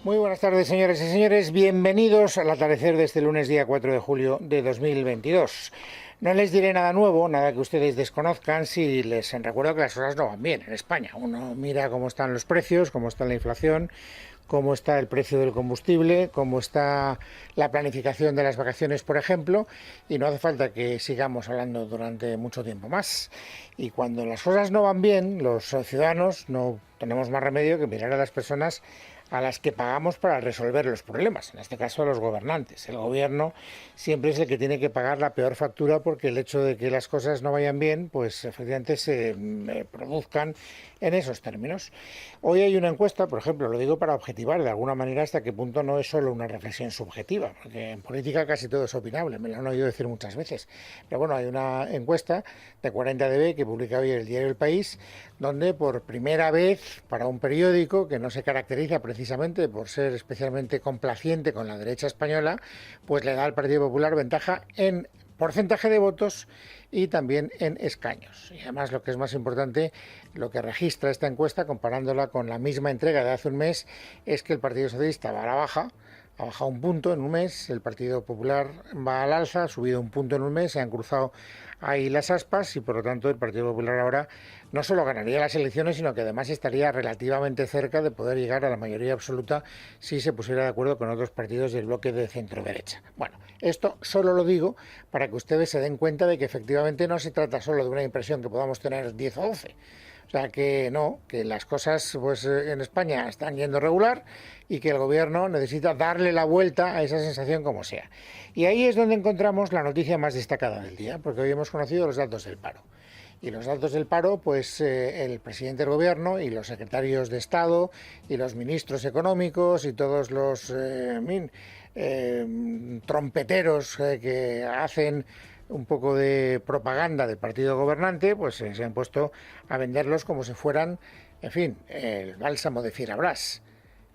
Muy buenas tardes, señoras y señores. Bienvenidos al atardecer de este lunes, día 4 de julio de 2022. No les diré nada nuevo, nada que ustedes desconozcan, si les recuerdo que las cosas no van bien en España. Uno mira cómo están los precios, cómo está la inflación, cómo está el precio del combustible, cómo está la planificación de las vacaciones, por ejemplo, y no hace falta que sigamos hablando durante mucho tiempo más. Y cuando las cosas no van bien, los ciudadanos no tenemos más remedio que mirar a las personas a las que pagamos para resolver los problemas, en este caso a los gobernantes. El gobierno siempre es el que tiene que pagar la peor factura porque el hecho de que las cosas no vayan bien, pues efectivamente se produzcan en esos términos. Hoy hay una encuesta, por ejemplo, lo digo para objetivar de alguna manera hasta qué punto no es solo una reflexión subjetiva, porque en política casi todo es opinable, me lo han oído decir muchas veces. Pero bueno, hay una encuesta de 40dB que publica hoy el diario El País, donde por primera vez para un periódico que no se caracteriza precisamente por ser especialmente complaciente con la derecha española, pues le da al Partido Popular ventaja en porcentaje de votos y también en escaños. Y además, lo que es más importante, lo que registra esta encuesta, comparándola con la misma entrega de hace un mes, es que el Partido Socialista va a la baja, ha bajado un punto en un mes, el Partido Popular va al alza, ha subido un punto en un mes, se han cruzado ahí las aspas y por lo tanto el Partido Popular ahora no solo ganaría las elecciones, sino que además estaría relativamente cerca de poder llegar a la mayoría absoluta si se pusiera de acuerdo con otros partidos del bloque de centro-derecha. Bueno, esto solo lo digo para que ustedes se den cuenta de que efectivamente no se trata solo de una impresión que podamos tener 10 o 12. O sea que no, que las cosas pues en España están yendo regular y que el gobierno necesita darle la vuelta a esa sensación como sea. Y ahí es donde encontramos la noticia más destacada del día, porque hoy hemos conocido los datos del paro. Y los datos del paro, pues el presidente del gobierno y los secretarios de Estado y los ministros económicos y todos los trompeteros que hacen un poco de propaganda del partido gobernante, pues se han puesto a venderlos como si fueran, en fin, el bálsamo de Fierabrás,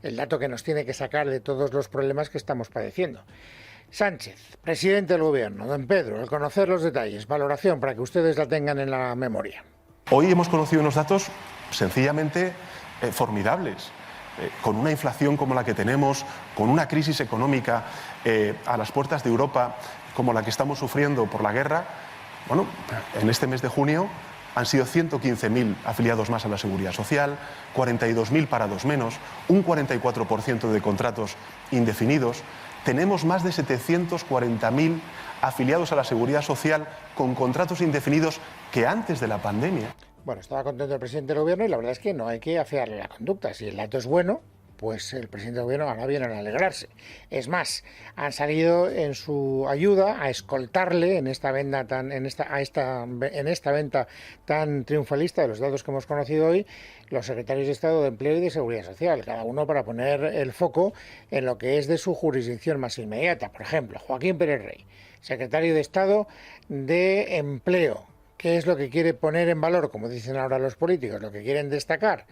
el dato que nos tiene que sacar de todos los problemas que estamos padeciendo. Sánchez, presidente del gobierno, don Pedro, al conocer los detalles, valoración para que ustedes la tengan en la memoria. Hoy hemos conocido unos datos sencillamente formidables. Con una inflación como la que tenemos, con una crisis económica a las puertas de Europa como la que estamos sufriendo por la guerra, bueno, en este mes de junio han sido 115.000 afiliados más a la Seguridad Social, 42.000 parados menos, un 44% de contratos indefinidos. Tenemos más de 740.000 afiliados a la Seguridad Social con contratos indefinidos que antes de la pandemia. Bueno, estaba contento el presidente del gobierno y la verdad es que no hay que afearle la conducta. Si el dato es bueno, pues el presidente del gobierno ahora viene a alegrarse. Es más, han salido en su ayuda a escoltarle en esta venta tan triunfalista de los datos que hemos conocido hoy, los secretarios de Estado de Empleo y de Seguridad Social, cada uno para poner el foco en lo que es de su jurisdicción más inmediata. Por ejemplo, Joaquín Pérez Rey, secretario de Estado de Empleo. ¿Qué es lo que quiere poner en valor, como dicen ahora los políticos, lo que quieren destacar?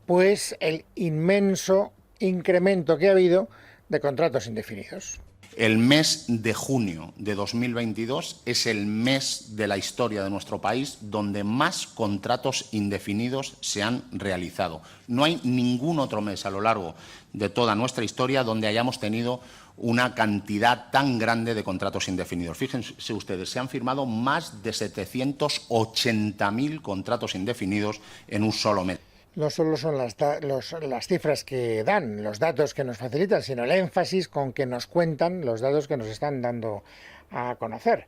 Pues el inmenso incremento que ha habido de contratos indefinidos. El mes de junio de 2022 es el mes de la historia de nuestro país donde más contratos indefinidos se han realizado. No hay ningún otro mes a lo largo de toda nuestra historia donde hayamos tenido una cantidad tan grande de contratos indefinidos. Fíjense ustedes, se han firmado más de 780.000 contratos indefinidos en un solo mes. No solo son las cifras que dan, los datos que nos facilitan, sino el énfasis con que nos cuentan los datos que nos están dando a conocer.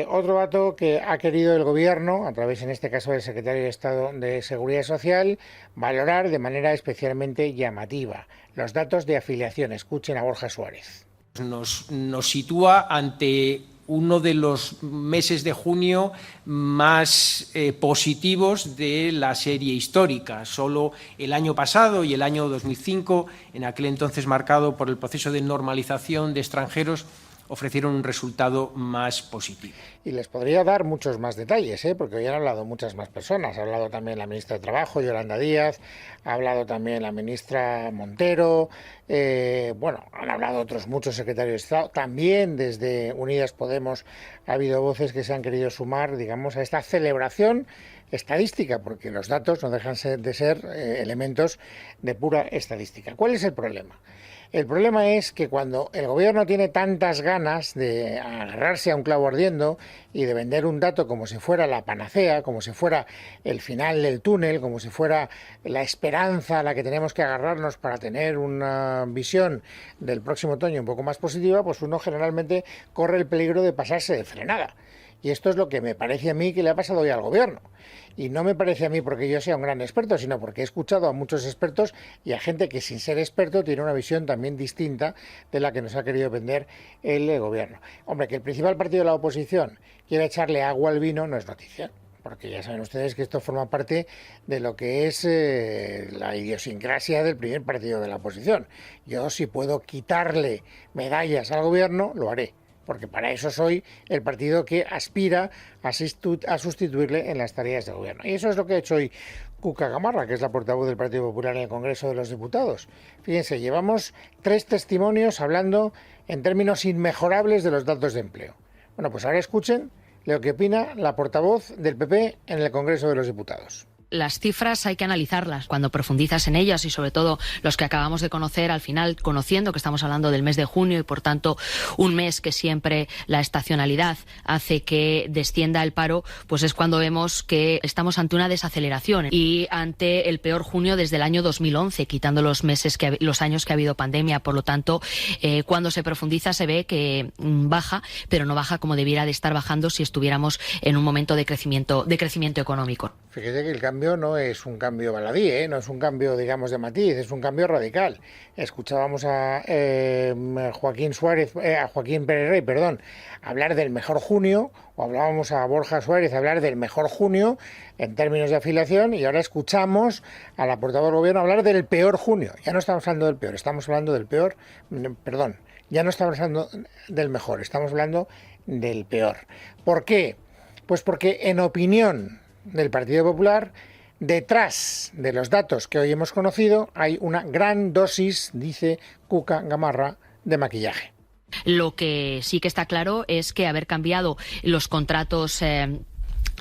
Otro dato que ha querido el gobierno, a través en este caso del secretario de Estado de Seguridad Social, valorar de manera especialmente llamativa los datos de afiliación. Escuchen a Borja Suárez. Nos sitúa ante uno de los meses de junio más positivos de la serie histórica. Solo el año pasado y el año 2005, en aquel entonces marcado por el proceso de normalización de extranjeros, ofrecieron un resultado más positivo. Y les podría dar muchos más detalles, porque hoy han hablado muchas más personas. Ha hablado también la ministra de Trabajo, Yolanda Díaz, ha hablado también la ministra Montero, han hablado otros muchos secretarios de Estado. También desde Unidas Podemos ha habido voces que se han querido sumar, digamos, a esta celebración estadística, porque los datos no dejan de ser elementos de pura estadística. ¿Cuál es el problema? El problema es que cuando el gobierno tiene tantas ganas de agarrarse a un clavo ardiendo y de vender un dato como si fuera la panacea, como si fuera el final del túnel, como si fuera la esperanza a la que tenemos que agarrarnos para tener una visión del próximo otoño un poco más positiva, pues uno generalmente corre el peligro de pasarse de frenada. Y esto es lo que me parece a mí que le ha pasado hoy al gobierno. Y no me parece a mí porque yo sea un gran experto, sino porque he escuchado a muchos expertos y a gente que sin ser experto tiene una visión también distinta de la que nos ha querido vender el gobierno. Hombre, que el principal partido de la oposición quiera echarle agua al vino no es noticia, porque ya saben ustedes que esto forma parte de lo que es la idiosincrasia del primer partido de la oposición. Yo, si puedo quitarle medallas al gobierno, lo haré, porque para eso soy el partido que aspira a sustituirle en las tareas de gobierno. Y eso es lo que ha hecho hoy Cuca Gamarra, que es la portavoz del Partido Popular en el Congreso de los Diputados. Fíjense, llevamos 3 testimonios hablando en términos inmejorables de los datos de empleo. Bueno, pues ahora escuchen lo que opina la portavoz del PP en el Congreso de los Diputados. Las cifras hay que analizarlas cuando profundizas en ellas y sobre todo los que acabamos de conocer al final, conociendo que estamos hablando del mes de junio y por tanto un mes que siempre la estacionalidad hace que descienda el paro, pues es cuando vemos que estamos ante una desaceleración y ante el peor junio desde el año 2011, quitando los años que ha habido pandemia. Por lo tanto, cuando se profundiza se ve que baja, pero no baja como debiera de estar bajando si estuviéramos en un momento de crecimiento económico. Fíjese que el cambio no es un cambio baladí, no es un cambio, digamos, de matiz, es un cambio radical. Escuchábamos a Joaquín Pérez Rey, hablar del mejor junio, o hablábamos a Borja Suárez hablar del mejor junio en términos de afiliación, y ahora escuchamos a la portavoz del gobierno hablar del peor junio. Ya no estamos hablando del peor, estamos hablando del peor, ya no estamos hablando del mejor, estamos hablando del peor. ¿Por qué? Pues porque en opinión del Partido Popular, detrás de los datos que hoy hemos conocido hay una gran dosis, dice Cuca Gamarra, de maquillaje. Lo que sí que está claro es que haber cambiado los contratos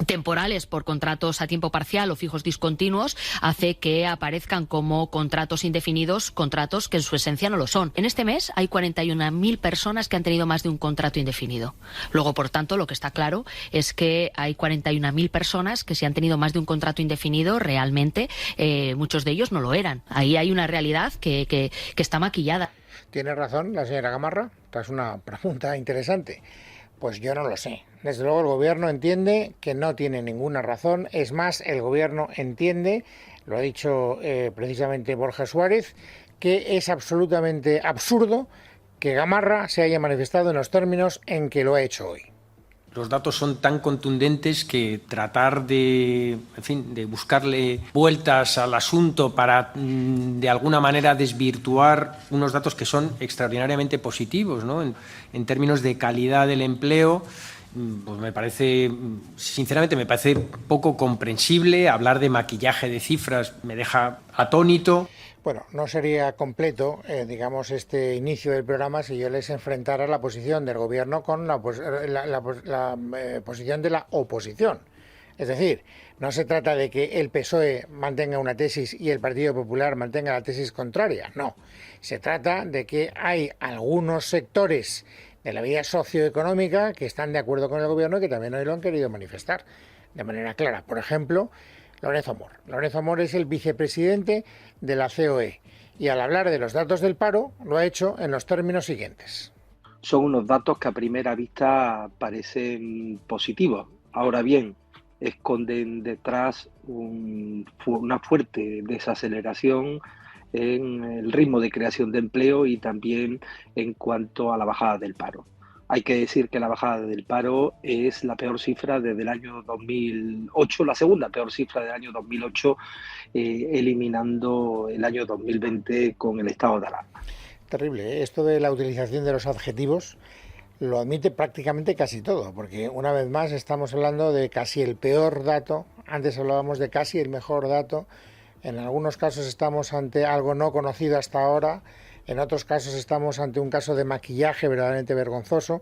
temporales por contratos a tiempo parcial o fijos discontinuos hace que aparezcan como contratos indefinidos, contratos que en su esencia no lo son. En este mes hay 41.000 personas que han tenido más de un contrato indefinido. Luego, por tanto, lo que está claro es que hay 41.000 personas que si han tenido más de un contrato indefinido, realmente muchos de ellos no lo eran. Ahí hay una realidad que está maquillada. ¿Tiene razón la señora Gamarra? Esta es una pregunta interesante. Pues yo no lo sé. Desde luego el gobierno entiende que no tiene ninguna razón. Es más, el gobierno entiende, lo ha dicho precisamente Borja Suárez, que es absolutamente absurdo que Gamarra se haya manifestado en los términos en que lo ha hecho hoy. Los datos son tan contundentes que tratar de buscarle vueltas al asunto para, de alguna manera, desvirtuar unos datos que son extraordinariamente positivos, ¿no? En términos de calidad del empleo, pues sinceramente me parece poco comprensible. Hablar de maquillaje de cifras me deja atónito. Bueno, no sería completo, este inicio del programa si yo les enfrentara la posición del gobierno con la posición de la oposición. Es decir, no se trata de que el PSOE mantenga una tesis y el Partido Popular mantenga la tesis contraria, no. Se trata de que hay algunos sectores de la vida socioeconómica que están de acuerdo con el gobierno y que también hoy lo han querido manifestar de manera clara. Por ejemplo, Lorenzo Amor. Lorenzo Amor es el vicepresidente de la COE y al hablar de los datos del paro lo ha hecho en los términos siguientes. Son unos datos que a primera vista parecen positivos. Ahora bien, esconden detrás una fuerte desaceleración en el ritmo de creación de empleo y también en cuanto a la bajada del paro. Hay que decir que la bajada del paro es la peor cifra desde el año 2008, la segunda peor cifra del año 2008, eliminando el año 2020 con el estado de alarma. Terrible, ¿eh? Esto de la utilización de los adjetivos lo admite prácticamente casi todo, porque una vez más estamos hablando de casi el peor dato, antes hablábamos de casi el mejor dato, en algunos casos estamos ante algo no conocido hasta ahora, en otros casos estamos ante un caso de maquillaje verdaderamente vergonzoso.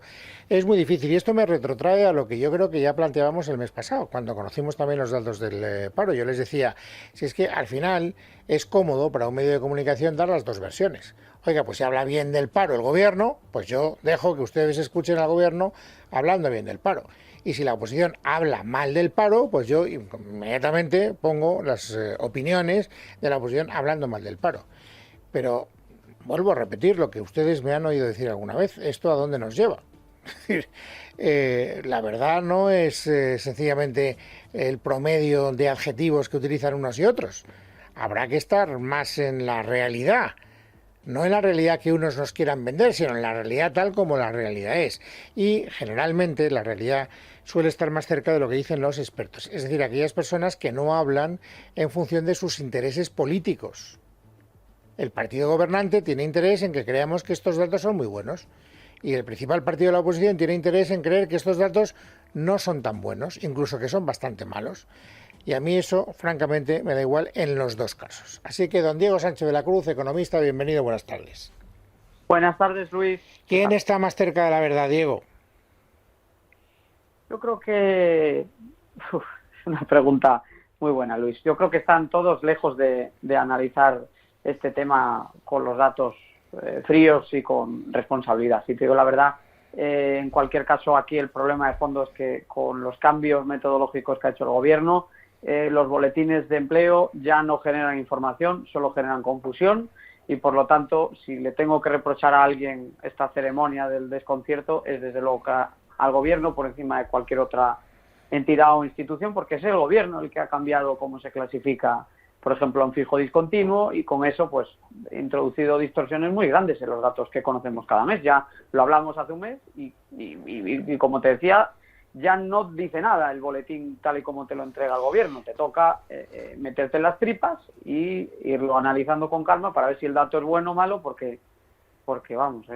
Es muy difícil y esto me retrotrae a lo que yo creo que ya planteábamos el mes pasado, cuando conocimos también los datos del paro. Yo les decía, si es que al final es cómodo para un medio de comunicación dar las dos versiones. Oiga, pues si habla bien del paro el gobierno, pues yo dejo que ustedes escuchen al gobierno hablando bien del paro. Y si la oposición habla mal del paro, pues yo inmediatamente pongo las opiniones de la oposición hablando mal del paro. Pero vuelvo a repetir lo que ustedes me han oído decir alguna vez, ¿esto a dónde nos lleva? Es decir, la verdad no es sencillamente el promedio de adjetivos que utilizan unos y otros. Habrá que estar más en la realidad. No en la realidad que unos nos quieran vender, sino en la realidad tal como la realidad es. Y generalmente la realidad suele estar más cerca de lo que dicen los expertos, es decir, aquellas personas que no hablan en función de sus intereses políticos. El partido gobernante tiene interés en que creamos que estos datos son muy buenos y el principal partido de la oposición tiene interés en creer que estos datos no son tan buenos, incluso que son bastante malos. Y a mí eso, francamente, me da igual en los dos casos. Así que, don Diego Sánchez de la Cruz, economista, bienvenido, buenas tardes. Buenas tardes, Luis. ¿Quién está más cerca de la verdad, Diego? Yo creo que... es una pregunta muy buena, Luis. Yo creo que están todos lejos de analizar este tema con los datos fríos y con responsabilidad. Si te digo la verdad, en cualquier caso, aquí el problema de fondo es que con los cambios metodológicos que ha hecho el Gobierno, los boletines de empleo ya no generan información, solo generan confusión y, por lo tanto, si le tengo que reprochar a alguien esta ceremonia del desconcierto, es desde luego al Gobierno por encima de cualquier otra entidad o institución, porque es el Gobierno el que ha cambiado cómo se clasifica, por ejemplo, un fijo discontinuo y con eso pues ha introducido distorsiones muy grandes en los datos que conocemos cada mes. Ya lo hablamos hace un mes y como te decía, ya no dice nada el boletín tal y como te lo entrega el Gobierno. Te toca meterte en las tripas y irlo analizando con calma para ver si el dato es bueno o malo, porque vamos,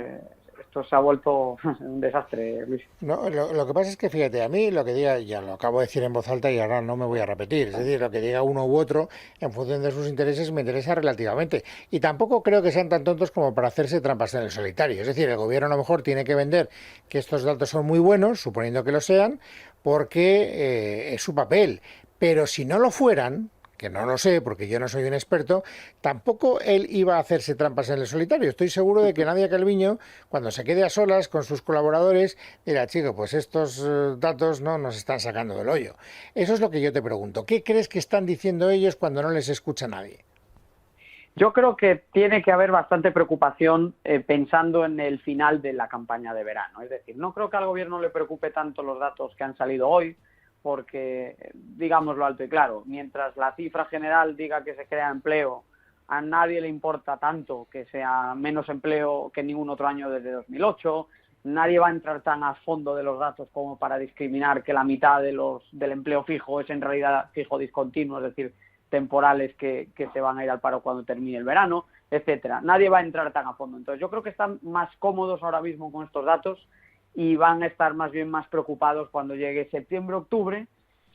esto se ha vuelto un desastre, Luis. No, lo que pasa es que, fíjate, a mí lo que diga, ya lo acabo de decir en voz alta y ahora no me voy a repetir, es decir, lo que diga uno u otro en función de sus intereses me interesa relativamente. Y tampoco creo que sean tan tontos como para hacerse trampas en el solitario. Es decir, el Gobierno a lo mejor tiene que vender que estos datos son muy buenos, suponiendo que lo sean, porque es su papel. Pero si no lo fueran, que no lo sé porque yo no soy un experto, tampoco él iba a hacerse trampas en el solitario. Estoy seguro de que Nadia Calviño, cuando se quede a solas con sus colaboradores, dirá, chico, pues estos datos no nos están sacando del hoyo. Eso es lo que yo te pregunto. ¿Qué crees que están diciendo ellos cuando no les escucha nadie? Yo creo que tiene que haber bastante preocupación pensando en el final de la campaña de verano. Es decir, no creo que al Gobierno le preocupe tanto los datos que han salido hoy, porque, digámoslo alto y claro, mientras la cifra general diga que se crea empleo, a nadie le importa tanto que sea menos empleo que ningún otro año desde 2008, nadie va a entrar tan a fondo de los datos como para discriminar que la mitad del empleo fijo es en realidad fijo discontinuo, es decir, temporales que se van a ir al paro cuando termine el verano, etcétera. Nadie va a entrar tan a fondo. Entonces yo creo que están más cómodos ahora mismo con estos datos y van a estar más bien más preocupados cuando llegue septiembre-octubre,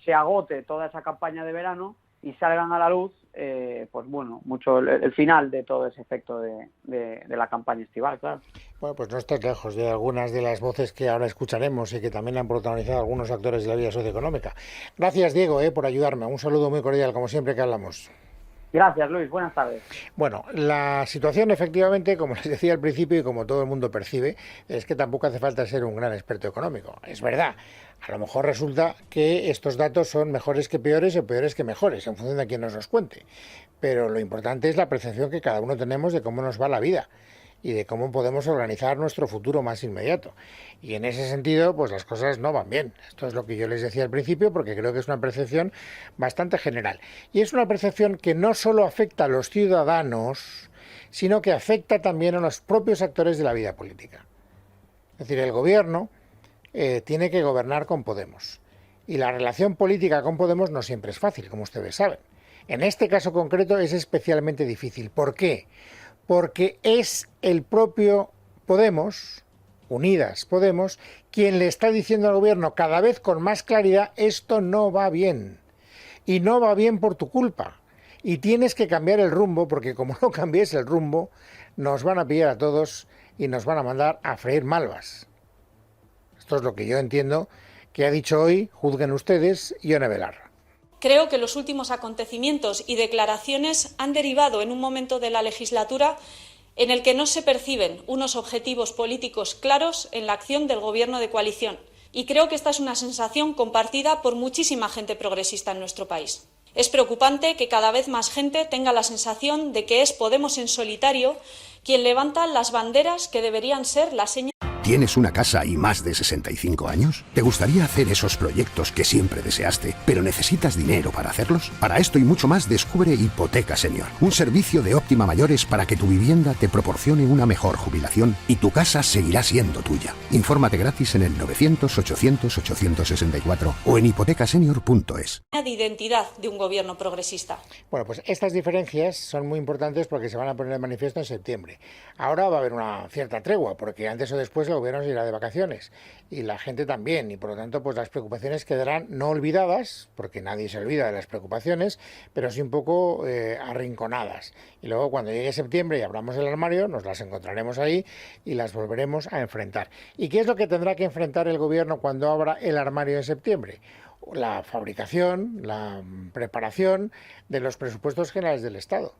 se agote toda esa campaña de verano y salgan a la luz, pues bueno, mucho el final de todo ese efecto de la campaña estival, claro. Bueno, pues no estás lejos de algunas de las voces que ahora escucharemos y que también han protagonizado algunos actores de la vida socioeconómica. Gracias, Diego, por ayudarme. Un saludo muy cordial, como siempre que hablamos. Gracias, Luis. Buenas tardes. Bueno, la situación efectivamente, como les decía al principio y como todo el mundo percibe, es que tampoco hace falta ser un gran experto económico. Es verdad, a lo mejor resulta que estos datos son mejores que peores o peores que mejores, en función de quién nos los cuente. Pero lo importante es la percepción que cada uno tenemos de cómo nos va la vida y de cómo podemos organizar nuestro futuro más inmediato. Y en ese sentido, pues las cosas no van bien. Esto es lo que yo les decía al principio, porque creo que es una percepción bastante general. Y es una percepción que no solo afecta a los ciudadanos, sino que afecta también a los propios actores de la vida política. Es decir, el Gobierno tiene que gobernar con Podemos. Y la relación política con Podemos no siempre es fácil, como ustedes saben. En este caso concreto es especialmente difícil. ¿Por qué? Porque es el propio Podemos, Unidas Podemos, quien le está diciendo al Gobierno cada vez con más claridad: esto no va bien. Y no va bien por tu culpa. y tienes que cambiar el rumbo, porque como no cambies el rumbo, nos van a pillar a todos y nos van a mandar a freír malvas. Esto es lo que yo entiendo que ha dicho hoy, juzguen ustedes, Ione Belarra. Creo que los últimos acontecimientos y declaraciones han derivado en un momento de la legislatura en el que no se perciben unos objetivos políticos claros en la acción del Gobierno de coalición. Y creo que esta es una sensación compartida por muchísima gente progresista en nuestro país. Es preocupante que cada vez más gente tenga la sensación de que es Podemos en solitario quien levanta las banderas que deberían ser la señal. ¿Tienes una casa y más de 65 años? ¿Te gustaría hacer esos proyectos que siempre deseaste, pero necesitas dinero para hacerlos? Para esto y mucho más, descubre Hipoteca Senior, un servicio de Óptima Mayores para que tu vivienda te proporcione una mejor jubilación y tu casa seguirá siendo tuya. Infórmate gratis en el 900-800-864 o en hipotecasenior.es. De identidad de un gobierno progresista. Bueno, pues estas diferencias son muy importantes porque se van a poner de manifiesto en septiembre. Ahora va a haber una cierta tregua, porque antes o después el gobierno se irá de vacaciones y la gente también, y por lo tanto pues las preocupaciones quedarán no olvidadas, porque nadie se olvida de las preocupaciones, pero sí un poco arrinconadas. Y luego cuando llegue septiembre y abramos el armario, nos las encontraremos ahí y las volveremos a enfrentar. ¿Y qué es lo que tendrá que enfrentar el gobierno cuando abra el armario en septiembre? La fabricación, la preparación de los presupuestos generales del Estado,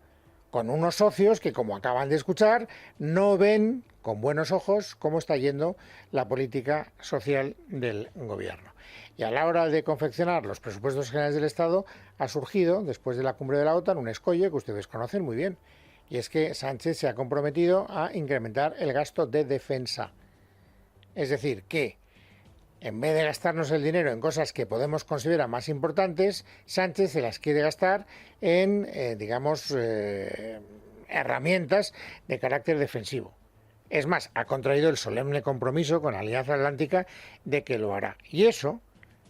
con unos socios que, como acaban de escuchar, no ven con buenos ojos cómo está yendo la política social del gobierno. Y a la hora de confeccionar los presupuestos generales del Estado ha surgido, después de la cumbre de la OTAN, un escollo que ustedes conocen muy bien, y es que Sánchez se ha comprometido a incrementar el gasto de defensa. Es decir, que en vez de gastarnos el dinero en cosas que Podemos considera más importantes, Sánchez se las quiere gastar en, herramientas de carácter defensivo. Es más, ha contraído el solemne compromiso con la Alianza Atlántica de que lo hará. Y eso,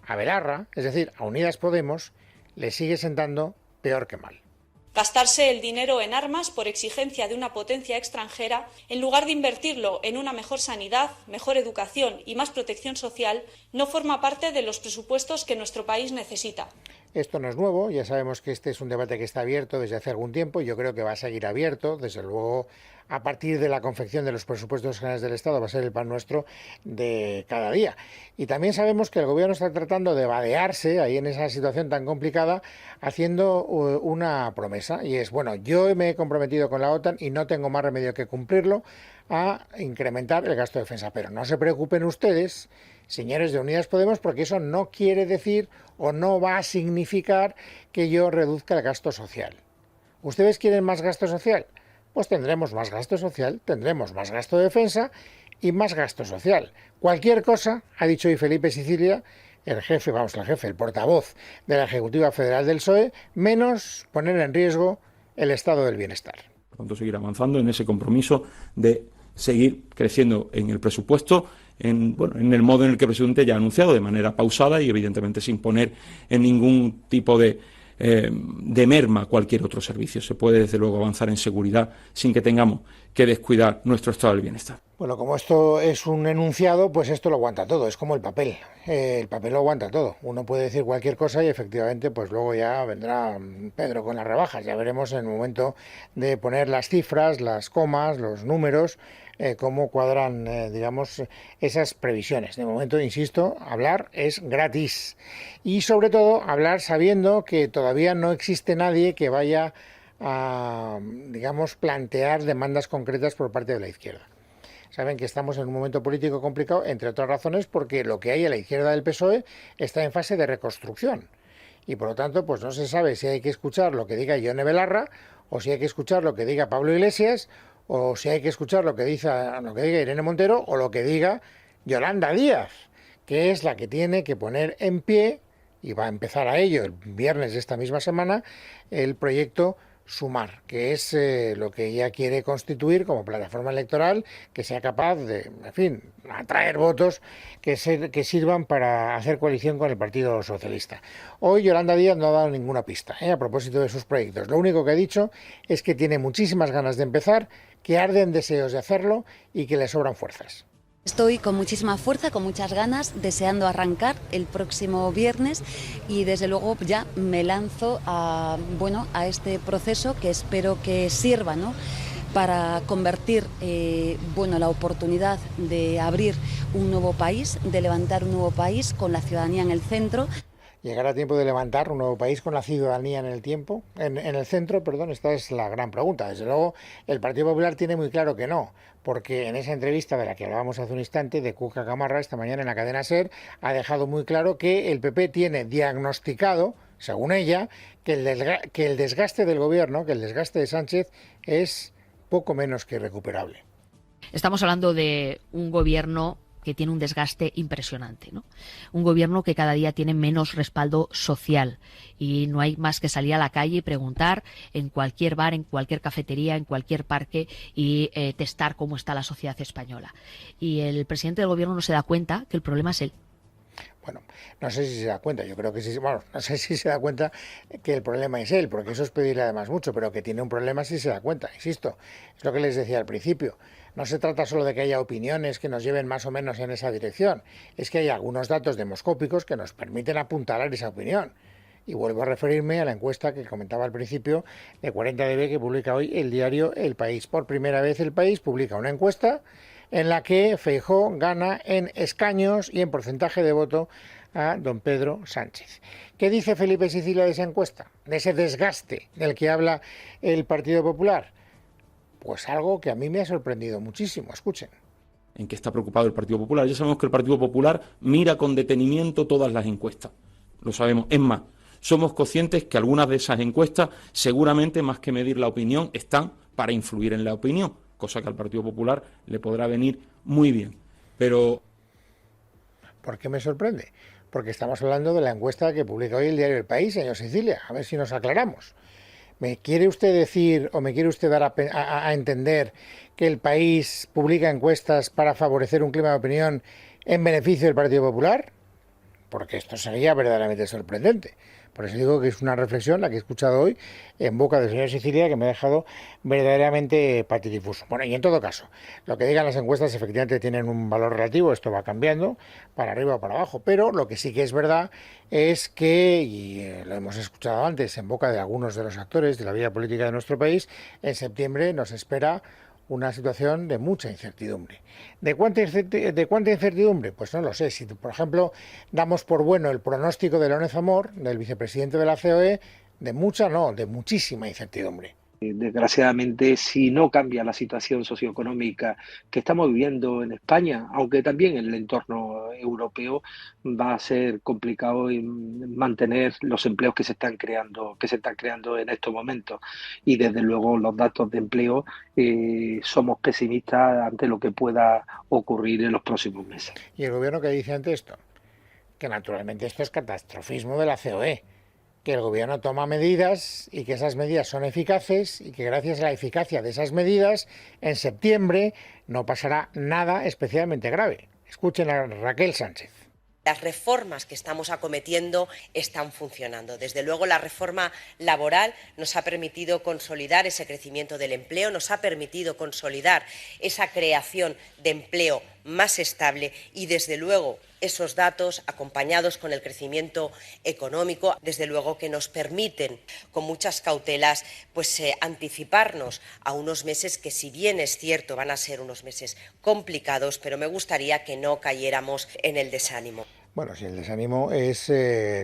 a Belarra, es decir, a Unidas Podemos, le sigue sentando peor que mal. Gastarse el dinero en armas por exigencia de una potencia extranjera, en lugar de invertirlo en una mejor sanidad, mejor educación y más protección social, no forma parte de los presupuestos que nuestro país necesita. Esto no es nuevo, ya sabemos que este es un debate que está abierto desde hace algún tiempo y yo creo que va a seguir abierto, desde luego a partir de la confección de los presupuestos generales del Estado va a ser el pan nuestro de cada día. Y también sabemos que el gobierno está tratando de vadearse ahí en esa situación tan complicada haciendo una promesa y es, bueno, yo me he comprometido con la OTAN y no tengo más remedio que cumplirlo a incrementar el gasto de defensa, pero no se preocupen ustedes, señores de Unidas Podemos, porque eso no quiere decir o no va a significar que yo reduzca el gasto social. ¿Ustedes quieren más gasto social? Pues tendremos más gasto social, tendremos más gasto de defensa y más gasto social. Cualquier cosa, ha dicho hoy Felipe Sicilia, el portavoz de la Ejecutiva Federal del PSOE, menos poner en riesgo el estado del bienestar. Por tanto, seguir avanzando en ese compromiso de seguir creciendo en el presupuesto, en el modo en el que el presidente ya ha anunciado, de manera pausada y evidentemente sin poner en ningún tipo de merma cualquier otro servicio. Se puede desde luego avanzar en seguridad sin que tengamos que descuidar nuestro estado del bienestar. Bueno, como esto es un enunciado, pues esto lo aguanta todo, es como el papel lo aguanta todo. Uno puede decir cualquier cosa y efectivamente pues luego ya vendrá Pedro con las rebajas, ya veremos en el momento de poner las cifras, las comas, los números, cómo cuadran, esas previsiones. De momento, insisto, hablar es gratis y sobre todo hablar sabiendo que todavía no existe nadie que vaya a, plantear demandas concretas por parte de la izquierda. Saben que estamos en un momento político complicado, entre otras razones, porque lo que hay a la izquierda del PSOE está en fase de reconstrucción. Y por lo tanto, pues no se sabe si hay que escuchar lo que diga Ione Belarra, o si hay que escuchar lo que diga Pablo Iglesias, o si hay que escuchar lo que diga Irene Montero, o lo que diga Yolanda Díaz, que es la que tiene que poner en pie, y va a empezar a ello el viernes de esta misma semana, el proyecto Sumar, que es lo que ella quiere constituir como plataforma electoral que sea capaz de, atraer votos que sirvan para hacer coalición con el Partido Socialista. Hoy Yolanda Díaz no ha dado ninguna pista a propósito de sus proyectos. Lo único que ha dicho es que tiene muchísimas ganas de empezar, que arden deseos de hacerlo y que le sobran fuerzas. Estoy con muchísima fuerza, con muchas ganas, deseando arrancar el próximo viernes y desde luego ya me lanzo a este proceso que espero que sirva, ¿no?, para convertir la oportunidad de abrir un nuevo país, de levantar un nuevo país con la ciudadanía en el centro. ¿Llegará tiempo de levantar un nuevo país con la ciudadanía en el centro? Esta es la gran pregunta. Desde luego, el Partido Popular tiene muy claro que no, porque en esa entrevista de la que hablábamos hace un instante, de Cuca Gamarra, esta mañana en la cadena SER, ha dejado muy claro que el PP tiene diagnosticado, según ella, que el desgaste del gobierno, que el desgaste de Sánchez es poco menos que irrecuperable. Estamos hablando de un gobierno que tiene un desgaste impresionante, ¿no? Un gobierno que cada día tiene menos respaldo social y no hay más que salir a la calle y preguntar en cualquier bar, en cualquier cafetería, en cualquier parque y testar cómo está la sociedad española. Y el presidente del gobierno no se da cuenta que el problema es él. Bueno, no sé si se da cuenta, yo creo que sí, no sé si se da cuenta que el problema es él, porque eso es pedirle además mucho, pero que tiene un problema sí se da cuenta, insisto, es lo que les decía al principio. No se trata solo de que haya opiniones que nos lleven más o menos en esa dirección, es que hay algunos datos demoscópicos que nos permiten apuntalar esa opinión. Y vuelvo a referirme a la encuesta que comentaba al principio de 40dB que publica hoy el diario El País. Por primera vez El País publica una encuesta en la que Feijóo gana en escaños y en porcentaje de voto a don Pedro Sánchez. ¿Qué dice Felipe Sicilia de esa encuesta? De ese desgaste del que habla el Partido Popular. Pues algo que a mí me ha sorprendido muchísimo. Escuchen. ¿En qué está preocupado el Partido Popular? Ya sabemos que el Partido Popular mira con detenimiento todas las encuestas. Lo sabemos. Es más, somos conscientes que algunas de esas encuestas, seguramente más que medir la opinión, están para influir en la opinión, cosa que al Partido Popular le podrá venir muy bien. Pero ¿por qué me sorprende? Porque estamos hablando de la encuesta que publica hoy el diario El País, señor Sicilia. A ver si nos aclaramos. ¿Me quiere usted decir o me quiere usted dar a entender que El País publica encuestas para favorecer un clima de opinión en beneficio del Partido Popular? Porque esto sería verdaderamente sorprendente. Por eso digo que es una reflexión la que he escuchado hoy en boca del señor Sicilia que me ha dejado verdaderamente patidifuso. Bueno, y en todo caso, lo que digan las encuestas efectivamente tienen un valor relativo, esto va cambiando para arriba o para abajo, pero lo que sí que es verdad es que, y lo hemos escuchado antes en boca de algunos de los actores de la vida política de nuestro país, en septiembre nos espera una situación de mucha incertidumbre. ¿De cuánta incertidumbre? Pues no lo sé. Si, por ejemplo, damos por bueno el pronóstico de Lorenzo Amor, del vicepresidente de la COE, de mucha no, de muchísima incertidumbre. Desgraciadamente, si no cambia la situación socioeconómica que estamos viviendo en España, aunque también en el entorno europeo, va a ser complicado mantener los empleos que se están creando en estos momentos. Y desde luego los datos de empleo somos pesimistas ante lo que pueda ocurrir en los próximos meses. ¿Y el gobierno qué dice ante esto? Que naturalmente esto es catastrofismo de la COE. Que el gobierno toma medidas y que esas medidas son eficaces y que gracias a la eficacia de esas medidas, en septiembre no pasará nada especialmente grave. Escuchen a Raquel Sánchez. Las reformas que estamos acometiendo están funcionando. Desde luego, la reforma laboral nos ha permitido consolidar ese crecimiento del empleo, nos ha permitido consolidar esa creación de empleo más estable y, desde luego, esos datos, acompañados con el crecimiento económico, desde luego que nos permiten, con muchas cautelas, anticiparnos a unos meses que, si bien es cierto, van a ser unos meses complicados, pero me gustaría que no cayéramos en el desánimo. Bueno, si el desánimo es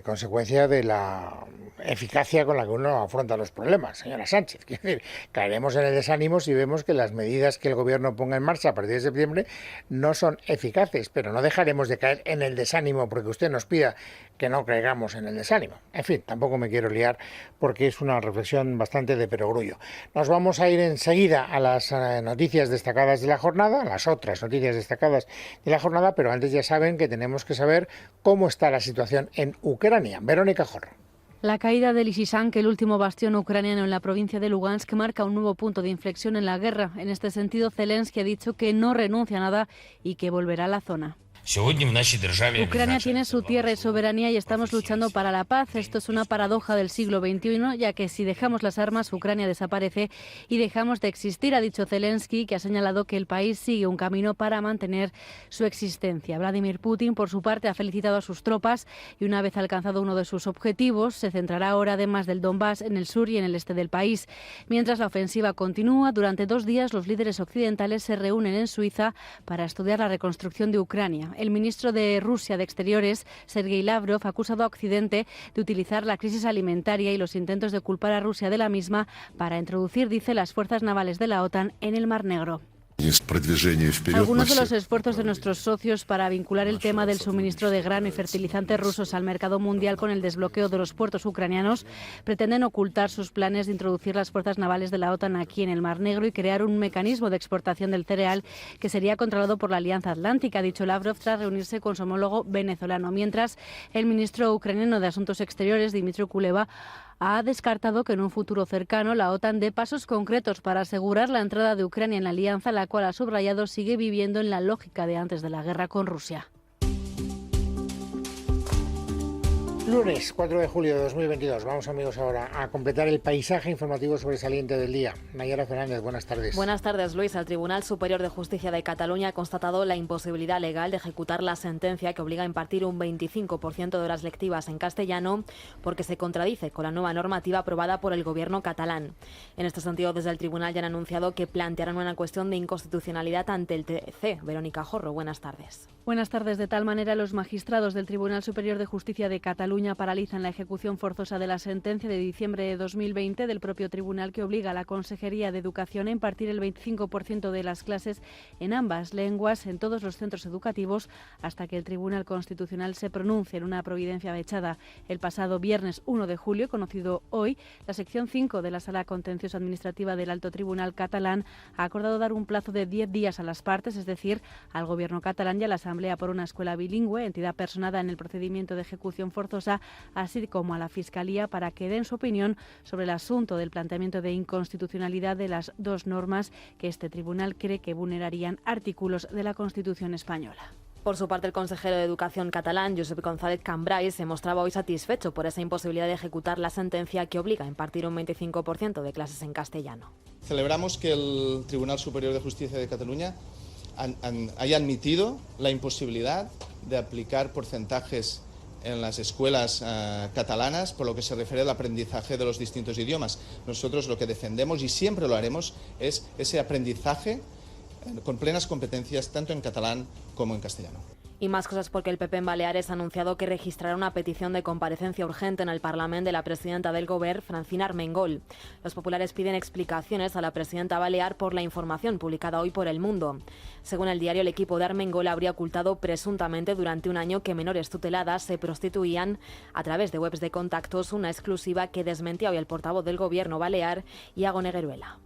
consecuencia de la eficacia con la que uno afronta los problemas, señora Sánchez. Quiero decir, caeremos en el desánimo si vemos que las medidas que el gobierno ponga en marcha a partir de septiembre no son eficaces, pero no dejaremos de caer en el desánimo porque usted nos pida que no caigamos en el desánimo. En fin, tampoco me quiero liar porque es una reflexión bastante de perogrullo. Nos vamos a ir enseguida a las noticias destacadas de la jornada, las otras noticias destacadas de la jornada, pero antes ya saben que tenemos que saber cómo está la situación en Ucrania. Verónica Jorro. La caída de Lisičansk, el último bastión ucraniano en la provincia de Lugansk, marca un nuevo punto de inflexión en la guerra. En este sentido, Zelensky ha dicho que no renuncia a nada y que volverá a la zona. Ucrania tiene su tierra y soberanía y estamos luchando para la paz. Esto es una paradoja del siglo XXI, ya que si dejamos las armas, Ucrania desaparece y dejamos de existir, ha dicho Zelensky, que ha señalado que el país sigue un camino para mantener su existencia. Vladimir Putin, por su parte, ha felicitado a sus tropas y una vez alcanzado uno de sus objetivos, se centrará ahora, además del Donbass, en el sur y en el este del país. Mientras la ofensiva continúa, durante 2 días los líderes occidentales se reúnen en Suiza para estudiar la reconstrucción de Ucrania. El ministro de Rusia de Exteriores, Sergei Lavrov, ha acusado a Occidente de utilizar la crisis alimentaria y los intentos de culpar a Rusia de la misma para introducir, dice, las fuerzas navales de la OTAN en el Mar Negro. Algunos de los esfuerzos de nuestros socios para vincular el tema del suministro de grano y fertilizantes rusos al mercado mundial con el desbloqueo de los puertos ucranianos pretenden ocultar sus planes de introducir las fuerzas navales de la OTAN aquí en el Mar Negro y crear un mecanismo de exportación del cereal que sería controlado por la Alianza Atlántica, ha dicho Lavrov tras reunirse con su homólogo venezolano. Mientras, el ministro ucraniano de Asuntos Exteriores, Dmytro Kuleba, ha descartado que en un futuro cercano la OTAN dé pasos concretos para asegurar la entrada de Ucrania en la alianza, la cual, ha subrayado, sigue viviendo en la lógica de antes de la guerra con Rusia. Lunes 4 de julio de 2022. Vamos, amigos, ahora a completar el paisaje informativo sobresaliente del día. Nayara Fernández, buenas tardes. Buenas tardes, Luis. El Tribunal Superior de Justicia de Cataluña ha constatado la imposibilidad legal de ejecutar la sentencia que obliga a impartir un 25% de horas lectivas en castellano porque se contradice con la nueva normativa aprobada por el gobierno catalán. En este sentido, desde el tribunal ya han anunciado que plantearán una cuestión de inconstitucionalidad ante el TC. Verónica Jorro, buenas tardes. Buenas tardes. De tal manera, los magistrados del Tribunal Superior de Justicia de Cataluña paralizan la ejecución forzosa de la sentencia de diciembre de 2020 del propio tribunal que obliga a la Consejería de Educación a impartir el 25% de las clases en ambas lenguas en todos los centros educativos hasta que el Tribunal Constitucional se pronuncie en una providencia fechada el pasado viernes 1 de julio, conocido hoy. La sección 5 de la Sala Contencioso Administrativa del Alto Tribunal catalán ha acordado dar un plazo de 10 días a las partes, es decir, al Gobierno catalán y a la Asamblea por una Escuela Bilingüe, entidad personada en el procedimiento de ejecución forzosa, así como a la Fiscalía, para que den su opinión sobre el asunto del planteamiento de inconstitucionalidad de las dos normas que este tribunal cree que vulnerarían artículos de la Constitución española. Por su parte, el consejero de Educación catalán, Josep González Cambray, se mostraba hoy satisfecho por esa imposibilidad de ejecutar la sentencia que obliga a impartir un 25% de clases en castellano. Celebramos que el Tribunal Superior de Justicia de Cataluña haya admitido la imposibilidad de aplicar porcentajes en las escuelas catalanas por lo que se refiere al aprendizaje de los distintos idiomas. Nosotros lo que defendemos, y siempre lo haremos, es ese aprendizaje con plenas competencias tanto en catalán como en castellano. Y más cosas porque el PP en Baleares ha anunciado que registrará una petición de comparecencia urgente en el Parlamento de la presidenta del Govern, Francina Armengol. Los populares piden explicaciones a la presidenta balear por la información publicada hoy por El Mundo. Según el diario, el equipo de Armengol habría ocultado presuntamente durante un año que menores tuteladas se prostituían a través de webs de contactos, una exclusiva que desmentía hoy el portavoz del Gobierno balear, Iago Negueruela.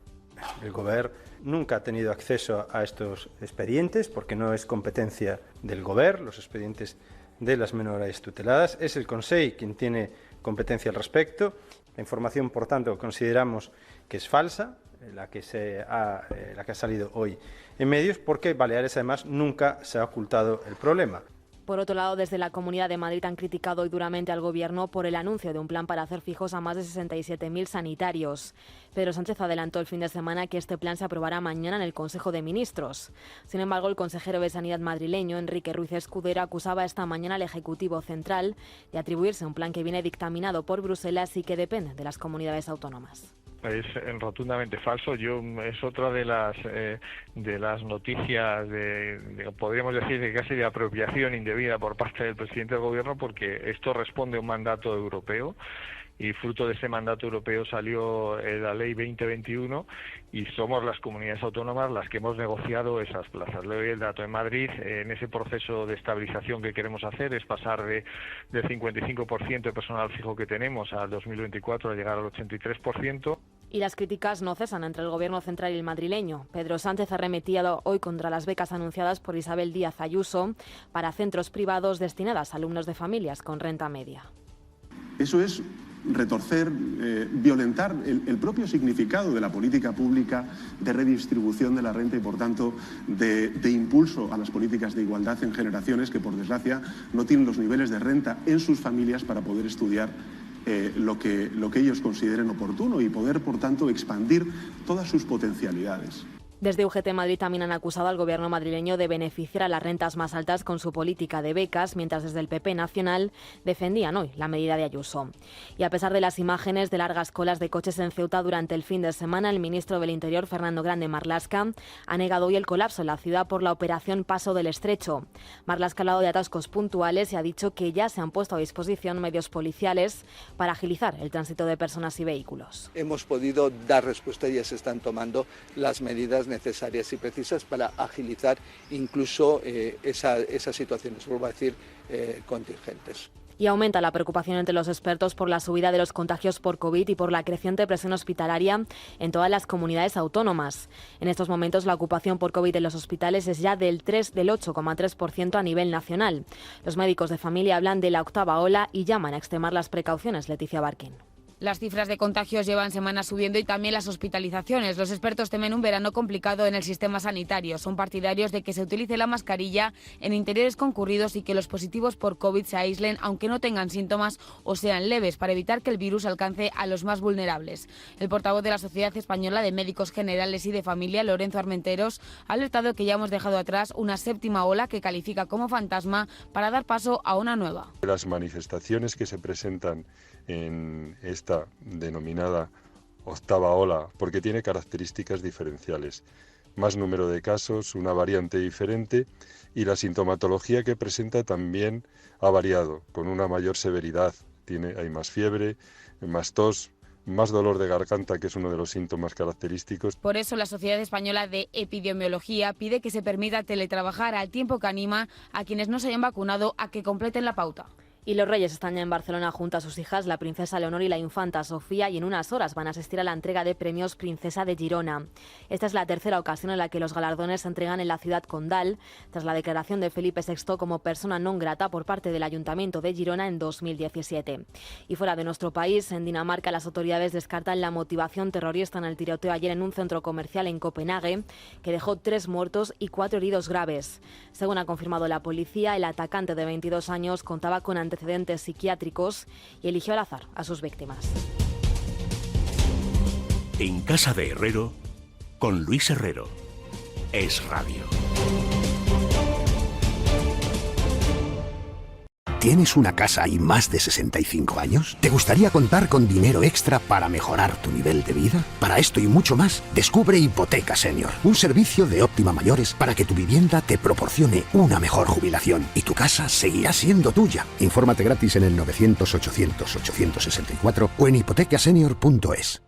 El Govern nunca ha tenido acceso a estos expedientes porque no es competencia del Govern, los expedientes de las menores tuteladas. Es el Consell quien tiene competencia al respecto. La información, por tanto, consideramos que es falsa, la que ha salido hoy en medios, porque Baleares además nunca se ha ocultado el problema. Por otro lado, desde la Comunidad de Madrid han criticado hoy duramente al Gobierno por el anuncio de un plan para hacer fijos a más de 67.000 sanitarios. Pedro Sánchez adelantó el fin de semana que este plan se aprobará mañana en el Consejo de Ministros. Sin embargo, el consejero de Sanidad madrileño, Enrique Ruiz Escudero, acusaba esta mañana al Ejecutivo Central de atribuirse un plan que viene dictaminado por Bruselas y que depende de las comunidades autónomas. Es rotundamente falso. Es otra de las noticias podríamos decir de casi de apropiación indebida por parte del presidente del Gobierno, porque esto responde a un mandato europeo y fruto de ese mandato europeo salió la Ley 2021 y somos las comunidades autónomas las que hemos negociado esas plazas. Le doy el dato. En Madrid, en ese proceso de estabilización que queremos hacer, es pasar del 55% de personal fijo que tenemos al 2024 a llegar al 83%. Y las críticas no cesan entre el Gobierno central y el madrileño. Pedro Sánchez ha arremetido hoy contra las becas anunciadas por Isabel Díaz Ayuso para centros privados destinadas a alumnos de familias con renta media. Eso es retorcer, violentar el propio significado de la política pública de redistribución de la renta y, por tanto, de impulso a las políticas de igualdad en generaciones que, por desgracia, no tienen los niveles de renta en sus familias para poder estudiar lo que ellos consideren oportuno y poder, por tanto, expandir todas sus potencialidades. Desde UGT Madrid también han acusado al gobierno madrileño de beneficiar a las rentas más altas con su política de becas, mientras desde el PP nacional defendían hoy la medida de Ayuso. Y a pesar de las imágenes de largas colas de coches en Ceuta durante el fin de semana, el ministro del Interior, Fernando Grande Marlaska, ha negado hoy el colapso en la ciudad por la operación Paso del Estrecho. Marlaska ha hablado de atascos puntuales y ha dicho que ya se han puesto a disposición medios policiales para agilizar el tránsito de personas y vehículos. Hemos podido dar respuesta y ya se están tomando las medidas necesarias y precisas para agilizar incluso esas situaciones, vuelvo a decir, contingentes. Y aumenta la preocupación entre los expertos por la subida de los contagios por COVID y por la creciente presión hospitalaria en todas las comunidades autónomas. En estos momentos la ocupación por COVID en los hospitales es ya del 8,3% a nivel nacional. Los médicos de familia hablan de la octava ola y llaman a extremar las precauciones. Leticia Barquín. Las cifras de contagios llevan semanas subiendo y también las hospitalizaciones. Los expertos temen un verano complicado en el sistema sanitario. Son partidarios de que se utilice la mascarilla en interiores concurridos y que los positivos por COVID se aíslen aunque no tengan síntomas o sean leves para evitar que el virus alcance a los más vulnerables. El portavoz de la Sociedad Española de Médicos Generales y de Familia, Lorenzo Armenteros, ha alertado que ya hemos dejado atrás una séptima ola que califica como fantasma para dar paso a una nueva. Las manifestaciones que se presentan en esta denominada octava ola, porque tiene características diferenciales, más número de casos, una variante diferente y la sintomatología que presenta también ha variado, con una mayor severidad. Hay más fiebre, más tos, más dolor de garganta, que es uno de los síntomas característicos. Por eso la Sociedad Española de Epidemiología pide que se permita teletrabajar al tiempo que anima a quienes no se hayan vacunado a que completen la pauta. Y los Reyes están ya en Barcelona junto a sus hijas, la princesa Leonor y la infanta Sofía, y en unas horas van a asistir a la entrega de premios Princesa de Girona. Esta es la tercera ocasión en la que los galardones se entregan en la ciudad condal, tras la declaración de Felipe VI como persona non grata por parte del Ayuntamiento de Girona en 2017. Y fuera de nuestro país, en Dinamarca, las autoridades descartan la motivación terrorista en el tiroteo ayer en un centro comercial en Copenhague, que dejó 3 muertos y 4 heridos graves. Según ha confirmado la policía, el atacante de 22 años contaba con antecedentes psiquiátricos y eligió al azar a sus víctimas. En casa de Herrero, con Luis Herrero. Es Radio. ¿Tienes una casa y más de 65 años? ¿Te gustaría contar con dinero extra para mejorar tu nivel de vida? Para esto y mucho más, descubre Hipoteca Senior, un servicio de Óptima Mayores para que tu vivienda te proporcione una mejor jubilación y tu casa seguirá siendo tuya. Infórmate gratis en el 900 800 864 o en hipotecasenior.es.